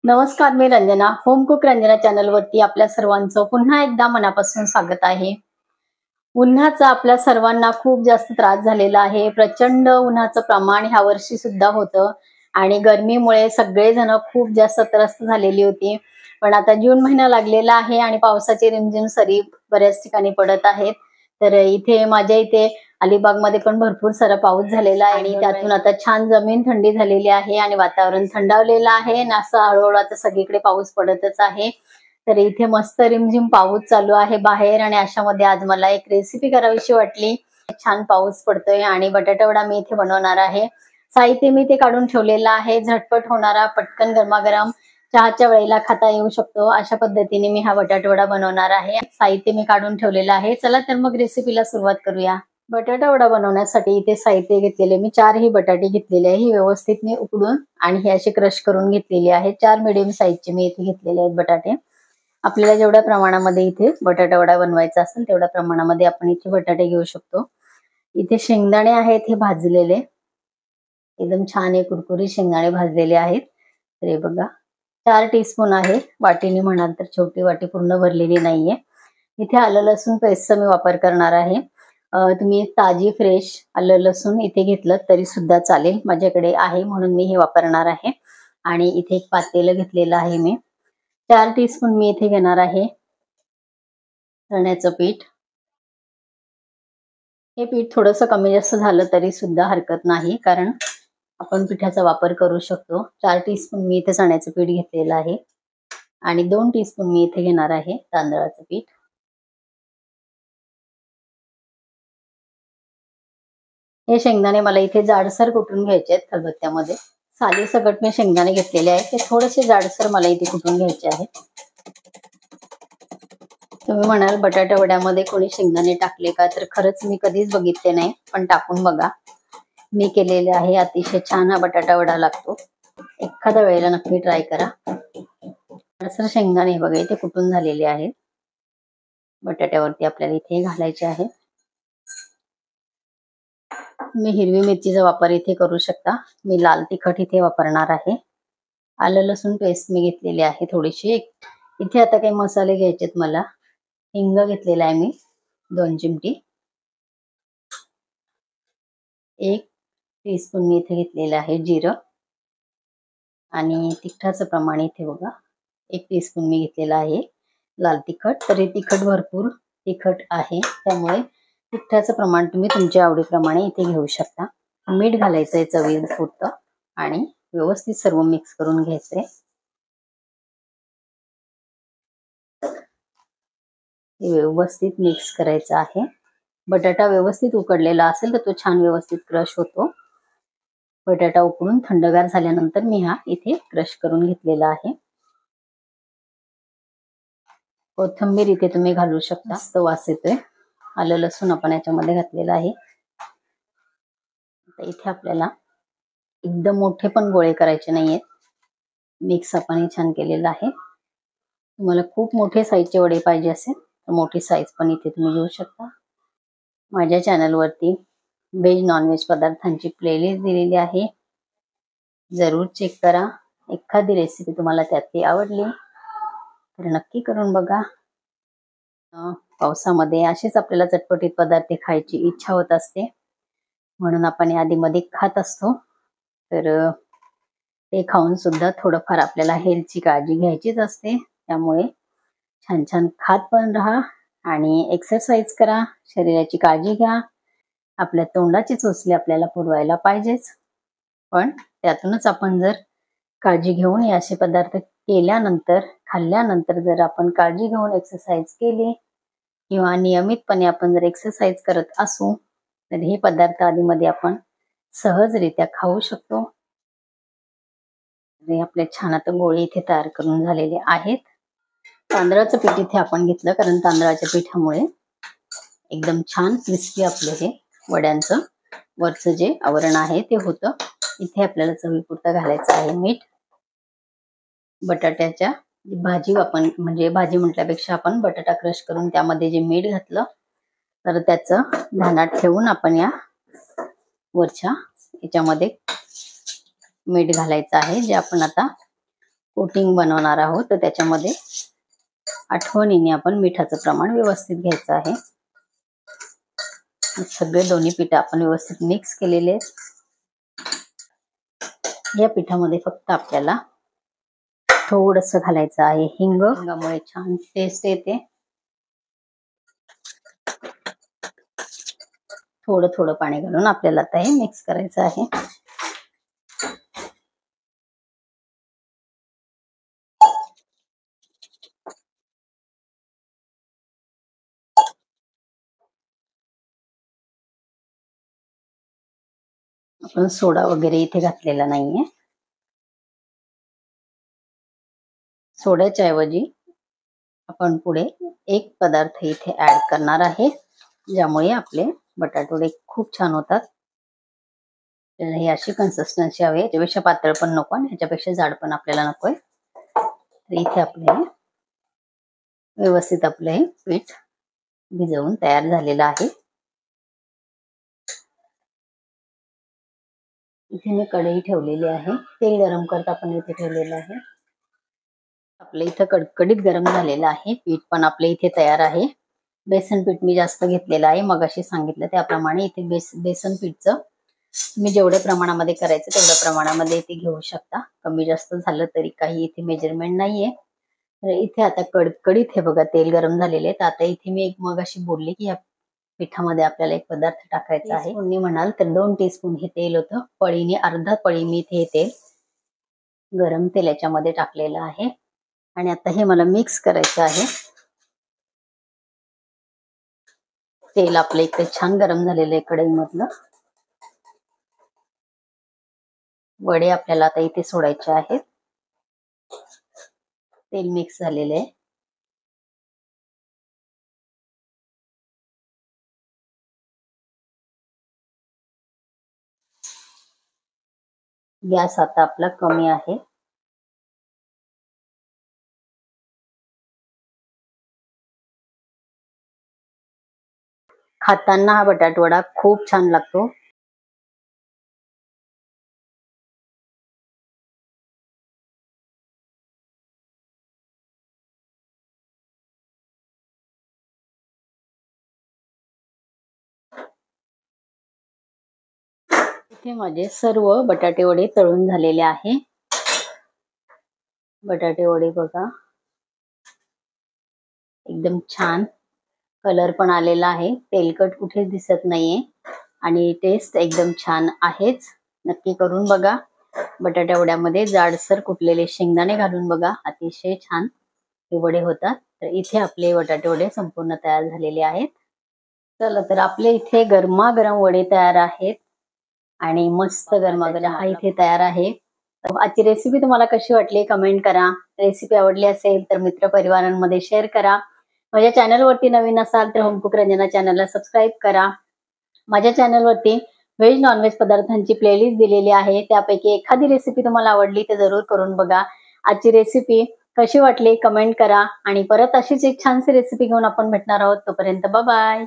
नमस्कार, मी Ranjana. Home cook Ranjana channel वरती आपल्या सर्वांचं पुन्हा एकदा मनापासून स्वागत आहे. उन्हाचा आपल्या सर्वांना खूप जास्त त्रास झालेला आहे. प्रचंड उन्हाचं प्रमाण ह्या वर्षी सुद्धा होतं आणि गरमीमुळे सगळेजण खूप जास्त त्रस्त झालेली होती. पण आता जून महिना लागलेला आहे आणि पावसाची रिमझिम सरी बऱ्याच ठिकाणी पडत आहेत. तर इथे माझ्या इथे अलिबाग मध्ये पण भरपूर सारा पाऊस झालेला आहे आणि त्यातून आता छान जमीन थंडी झालेली आहे आणि वातावरण थंडावलेलं आहे आणि असं हळूहळू आता सगळीकडे पाऊस पडतच आहे. तर इथे मस्त रिमझिम पाऊस चालू आहे बाहेर आणि अशामध्ये आज मला एक रेसिपी करावीशी वाटली. छान पाऊस पडतोय आणि बटाटा वडा मी इथे बनवणार आहे. साहित्य मी ते काढून ठेवलेलं आहे. झटपट होणारा, पटकन गरमागरम चहाच्या वेळेला खाता येऊ शकतो अशा पद्धतीने मी हा बटाटा वडा बनवणार आहे. साहित्य मी काढून ठेवलेलं आहे. चला तर मग रेसिपीला सुरुवात करूया. बटाटा वडा बनवण्यासाठी इथे साहित्य घेतलेले मी 4 बटाटे घेतलेले आहे. व्यवस्थित मी उकडून आणि हे असे क्रश करून घेतलेले आहे. 4 मीडियम साईजचे मी इथे घेतलेले आहेत बटाटे. आपल्याला जेवढ्या प्रमाणामध्ये इथे बटाटा वडा बनवायचा असेल तेवढ्या प्रमाणामध्ये आपण इथे बटाटे घेऊ शकतो. इथे शेंगदाणे आहेत हे भाजलेले, एकदम छान कुरकुरीत शेंगदाणे भाजलेले आहेत. तर हे बघा 4 टीस्पून आहे. वाटीने म्हणाल तर छोटी वाटी पूर्ण भरलेली नाहीये. इथे आलं लसूण पेस्टचा मी वापर करणार आहे. तुम्ही ताजी फ्रेश आलं लसूण इथे घेतलं तरी सुद्धा चालेल. माझ्याकडे आहे म्हणून मी हे वापरणार आहे. आणि इथे एक पातेलं घेतलेलं आहे मी. 4 टीस्पून मी इथे घेणार आहे चण्याचं पीठ. हे पीठ थोडंसं कमी जास्त झालं तरी सुद्धा हरकत नाही, कारण आपण पिठाचा वापर करू शकतो. 4 टीस्पून मी इथे चण्याचं पीठ घेतलेलं आहे आणि 2 टीस्पून मी इथे घेणार आहे तांदळाचं पीठ. हे शेंगदाणे मला इथे जाडसर कुटून घ्यायचे आहेत खलबत्त्यामध्ये. साली सकट मी शेंगदाणे घेतलेले आहेत, ते थोडेसे जाडसर मला इथे कुटून घ्यायचे आहेत. तुम्ही म्हणाल बटाटा वड्यामध्ये कोणी शेंगदाणे टाकले का, तर खरंच मी कधीच बघितले नाही, पण टाकून बघा. मी केलेले आहे. अतिशय छान हा बटाटा वडा लागतो. एखाद्या वेळेला नक्की ट्राय करा. जाडसर शेंगदाणे बघा इथे कुटून झालेले आहेत. बटाट्यावरती आपल्याला इथे घालायचे आहे. मी हिरवी मिरचीचा वापर इथे करू शकता. मी लाल तिखट इथे वापरणार आहे. आलं लसूण पेस्ट मी घेतलेली आहे थोडीशी. इथे आता काही मसाले घ्यायचेत मला. हिंग घेतलेला आहे मी 2 चिमटी. 1 टीस्पून मी इथे घेतलेलं आहे जिरं. आणि तिखटाचं प्रमाण इथे बघा 1 टीस्पून मी घेतलेला आहे लाल तिखट. तरी तिखट भरपूर तिखट आहे, त्यामुळे तिखटाचं प्रमाण तुम्ही तुमच्या आवडीप्रमाणे इथे घेऊ शकता. मीठ घालायचंय चवीपुरतं आणि व्यवस्थित सर्व मिक्स करून घ्यायचंय. व्यवस्थित मिक्स करायचं आहे. बटाटा व्यवस्थित उकडलेला असेल तर तो छान व्यवस्थित क्रश होतो. बटाटा उकडून थंडगार झाल्यानंतर मी हा इथे क्रश करून घेतलेला आहे. कोथिंबीर इथे तुम्ही घालू शकता. मस्त वास येतोय. आलं लसूण आपण याच्यामध्ये घातलेलं आहे. आता इथे आपल्याला एकदम मोठे पण गोळे करायचे नाहीयेत. मिक्स आपण छान केलेलं आहे. तुम्हाला खूप मोठे साईजचे वडे पाहिजे असेल तर मोठी साईज पण इथे तुम्ही घेऊ शकता. माझ्या चॅनलवरती व्हेज नॉनव्हेज पदार्थांची प्लेलिस्ट दिलेली आहे, जरूर चेक करा. एखादी रेसिपी तुम्हाला त्यातली आवडली तर नक्की करून बघा. पावसामध्ये असेच आपल्याला चटपटीत पदार्थ खायची इच्छा होत असते, म्हणून आपण आधीमध्ये खात असतो. तर ते खाऊन सुद्धा थोडंफार आपल्याला हेल्थची काळजी घ्यायचीच असते. त्यामुळे छान छान खात पण राहा आणि एक्सरसाइज करा, शरीराची काळजी घ्या. आपल्या तोंडाची चोचले आपल्याला पुरवायला पाहिजेच, पण त्यातूनच आपण जर काळजी घेऊन हे असे पदार्थ केल्यानंतर, खाल्ल्यानंतर जर आपण काळजी घेऊन एक्सरसाइज केली किंवा नियमितपणे आपण जर एक्सरसाइज करत असू तर हे पदार्थ आधीमध्ये आपण सहजरित्या खाऊ शकतो. आपले छान आता गोळे इथे तयार करून झालेले आहेत. तांदळाचं पीठ इथे आपण घेतलं, कारण तांदळाच्या पिठामुळे एकदम छान क्रिस्पी आपलं हे वड्यांचं वरचं जे आवरण आहे ते होतं. इथे आपल्याला चवीपुरतं घालायचं आहे मीठ. बटाट्याच्या भाजी आपण म्हणजे भाजी म्हटल्यापेक्षा आपण बटाटा क्रश करून त्यामध्ये जे मीठ घातलं तर त्याचं ध्यानात ठेवून आपण या वरच्या याच्यामध्ये मीठ घालायचं आहे, जे आपण आता कोटिंग बनवणार आहोत, तर त्याच्यामध्ये आठवणीने आपण मिठाचं प्रमाण व्यवस्थित घ्यायचं आहे. सगळे दोन्ही पीठ आपण व्यवस्थित मिक्स केलेले आहेत. या पिठामध्ये फक्त आपल्याला थोडंसं घालायचं आहे हिंग. हिंगामुळे छान टेस्ट येते. थोडं थोडं पाणी घालून आपल्याला आता हे मिक्स करायचं आहे. आपण सोडा वगैरे इथे घातलेला नाहीये. सोड्याच्या ऐवजी आपण पुढे एक पदार्थ इथे ऍड करणार आहे, ज्यामुळे आपले बटाटवडे खूप छान होतात. ही अशी कन्सिस्टन्सी हवी, याच्यापेक्षा पातळ पण नको आणि ह्याच्यापेक्षा जाड पण आपल्याला नकोय. तर इथे आपले व्यवस्थित आपले पीठ भिजवून तयार झालेलं आहे. इथे मी कढई ठेवलेली आहे, तेल गरम करता आपण इथे ठेवलेलं आहे. आपलं इथं कडकडीत गरम झालेलं आहे. पीठ पण आपले इथे तयार आहे. बेसन पीठ मी जास्त घेतलेलं आहे, मगाशी सांगितलं त्याप्रमाणे. इथे बेसन पीठचं तुम्ही जेवढ्या प्रमाणामध्ये करायचं तेवढ्या प्रमाणामध्ये इथे घेऊ शकता. कमी जास्त झालं तरी काही इथे मेजरमेंट नाहीये. तर इथे आता कडकडीत हे बघा तेल गरम झालेले आहे. तर आता इथे मी एक मगाशी बोलले की या पिठामध्ये आपल्याला एक पदार्थ टाकायचा आहे. तुम्ही म्हणाल तर 2 टीस्पून हे तेल होतं. पळीने अर्धा पळी मी इथे तेल गरम तेल याच्यामध्ये टाकलेलं आहे आणि आता हे मला मिक्स करायचं आहे. तेल आपलं इथे छान गरम झालेलं आहे कढईमधलं. वडे आपल्याला आता इथे सोडायचे आहेत. तेल मिक्स झालेले आहे. गॅस आता आपला कमी आहे. खाताना हा बटाटवडा खूप छान लागतो. इथे माझे सर्व बटाटे वडे तळून झालेले आहे. बटाटे वडे बघा एकदम छान कलर पण आलेला आहे. तेलकट कुठेच दिसत नाहीये आणि टेस्ट एकदम छान आहेच. नक्की करून बघा. बटाट्या वड्यामध्ये जाडसर कुटलेले शेंगदाणे घालून बघा, अतिशय छान हे वडे होतात. तर इथे आपले बटाटे वडे संपूर्ण तयार झालेले आहेत. चला तर आपले इथे गरमागरम वडे तयार आहेत आणि मस्त गरमागरम हा इथे तयार आहे. आजची रेसिपी तुम्हाला कशी वाटली कमेंट करा. रेसिपी आवडली असेल तर मित्र परिवारांमध्ये शेअर करा. माझ्या चॅनलवरती नवीन असाल तर होम कुक रंजना चॅनलला सबस्क्राईब करा. माझ्या चॅनलवरती व्हेज नॉनव्हेज पदार्थांची प्लेलिस्ट दिलेली आहे. त्यापैकी एखादी रेसिपी तुम्हाला आवडली तर जरूर करून बघा. आजची रेसिपी कशी वाटली कमेंट करा आणि परत अशीच एक छानशी रेसिपी घेऊन आपण भेटणार आहोत. तोपर्यंत बाय बाय.